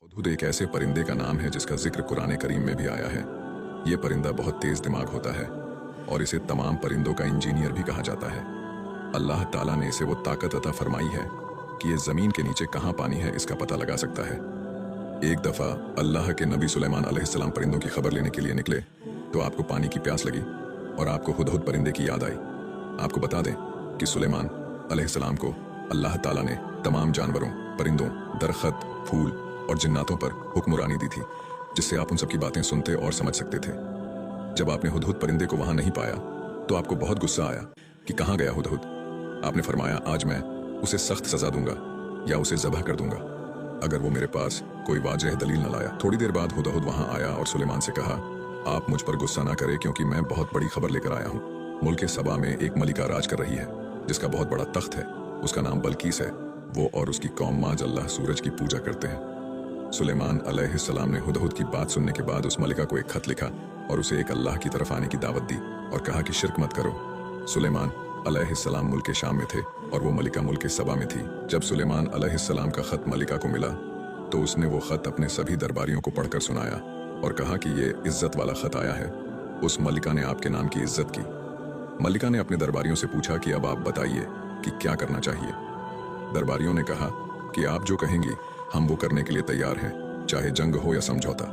हुदहुद एक ऐसे परिंदे का नाम है जिसका जिक्र कुरान करीम में भी आया है। ये परिंदा बहुत तेज दिमाग होता है और इसे तमाम परिंदों का इंजीनियर भी कहा जाता है। अल्लाह ताला ने इसे वो ताकत अता फरमाई है कि ये जमीन के नीचे कहाँ पानी है इसका पता लगा सकता है। एक दफा अल्लाह के नबी सुलेमान अलैहिस्सलाम परिंदों की खबर लेने के लिए निकले तो आपको पानी की प्यास लगी और आपको हुदहुद परिंदे की याद आई। आपको बता दें कि सुलेमान अलैहिस्सलाम को अल्लाह ताला ने तमाम जानवरों, परिंदों, दरख्त, फूल और जिन्नातों पर हुक्मरानी दी थी, जिससे आप उन सब की बातें सुनते और समझ सकते थे। जब आपने हुदहुद परिंदे को वहां नहीं पाया तो आपको बहुत गुस्सा आया कि कहाँ गया हुदहुद। आपने फरमाया, आज मैं उसे सख्त सजा दूंगा या उसे ज़बह कर दूंगा अगर वो मेरे पास कोई वाजह दलील न लाया। थोड़ी देर बाद हुदहुद वहां आया और सुलेमान से कहा, आप मुझ पर गुस्सा ना करें क्योंकि मैं बहुत बड़ी खबर लेकर आया हूँ। मुल्क सबा में एक मलिका राज कर रही है जिसका बहुत बड़ा तख्त है। उसका नाम बल्कीस है। वो और उसकी कौम माज अल्लाह सूरज की पूजा करते हैं। सुलेमान अलैहिस्सलाम ने हुदहुद की बात सुनने के बाद उस मलिका को एक खत लिखा और उसे एक अल्लाह की तरफ आने की दावत दी और कहा कि शिरक मत करो। सुलेमान अलैहिस्सलाम मुल्क शाम में थे और वो मलिका मुल्क सबा में थी। जब सुलेमान अलैहिस्सलाम का खत मलिका को मिला तो उसने वो खत अपने सभी दरबारियों को पढ़कर सुनाया और कहा कि ये इज्जत वाला खत आया है। उस मलिका ने आपके नाम की इज्जत की। मलिका ने अपने दरबारियों से पूछा कि अब आप बताइए कि क्या करना चाहिए। दरबारियों ने कहा कि आप जो कहेंगी हम वो करने के लिए तैयार हैं, चाहे जंग हो या समझौता।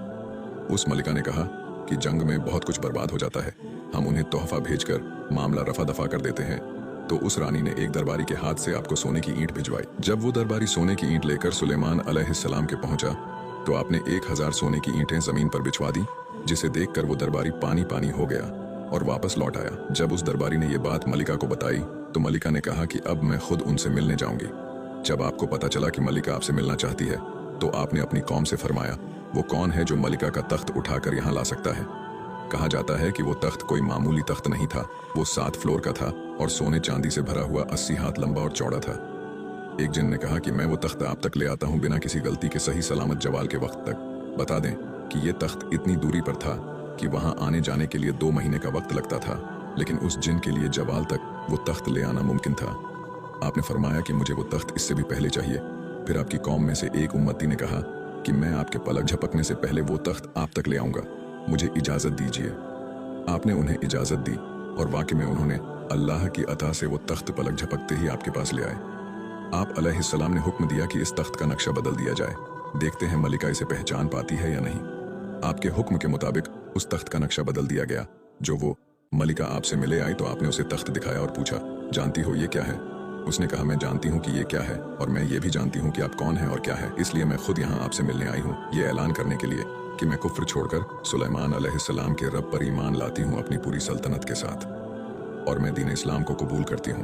उस मलिका ने कहा कि जंग में बहुत कुछ बर्बाद हो जाता है, हम उन्हें तोहफा भेजकर मामला रफा दफा कर देते हैं। तो उस रानी ने एक दरबारी के हाथ से आपको सोने की ईंट भिजवाई। जब वो दरबारी सोने की ईंट लेकर सुलेमान अलैहिस्सलाम के पहुंचा तो आपने 1000 सोने की ईंटें जमीन पर बिछवा दी, जिसे देखकर वो दरबारी पानी पानी हो गया और वापस लौट आया। जब उस दरबारी ने ये बात मलिका को बताई तो मलिका ने कहा कि अब मैं खुद उनसे मिलने जाऊंगी। जब आपको पता चला कि मलिका आपसे मिलना चाहती है तो आपने अपनी कौम से फरमाया, वो कौन है जो मलिका का तख्त उठाकर यहाँ ला सकता है। कहा जाता है कि वो तख्त कोई मामूली तख्त नहीं था, वो 7 फ्लोर का था और सोने चांदी से भरा हुआ 80 हाथ लंबा और चौड़ा था। एक जिन ने कहा कि मैं वो तख्त आप तक ले आता हूँ बिना किसी गलती के, सही सलामत जवाल के वक्त तक। बता दें कि ये तख्त इतनी दूरी पर था कि वहां आने जाने के लिए 2 महीने का वक्त लगता था, लेकिन उस जिन के लिए जवाल तक वो तख्त ले आना मुमकिन था। आपने फरमाया कि मुझे वो तख्त इससे भी पहले चाहिए। फिर आपकी कौम में से एक उम्मती ने कहा कि मैं आपके पलक झपकने से पहले वो तख्त आप तक ले आऊंगा, मुझे इजाजत दीजिए। आपने उन्हें इजाजत दी और वाकई में उन्होंने अल्लाह की अता से वो तख्त पलक झपकते ही आपके पास ले आए। आप अलैहिस्सलाम ने हुक्म दिया कि इस तख्त का नक्शा बदल दिया जाए। देखते हैं मलिका इसे पहचान पाती है या नहीं। आपके हुक्म के मुताबिक उस तख्त का नक्शा बदल दिया गया। जो वो मलिका आपसे मिले आई तो आपने उसे तख्त दिखाया और पूछा, जानती हो ये क्या है? उसने कहा, मैं जानती हूँ कि ये क्या है और मैं ये भी जानती हूँ कि आप कौन हैं और क्या है, इसलिए मैं खुद यहाँ आपसे मिलने आई हूँ, ये ऐलान करने के लिए कि मैं कुफ्र छोड़कर सुलेमान अलैहिस्सलाम के रब पर ईमान लाती हूँ अपनी पूरी सल्तनत के साथ और मैं दीन इस्लाम को कबूल करती हूँ।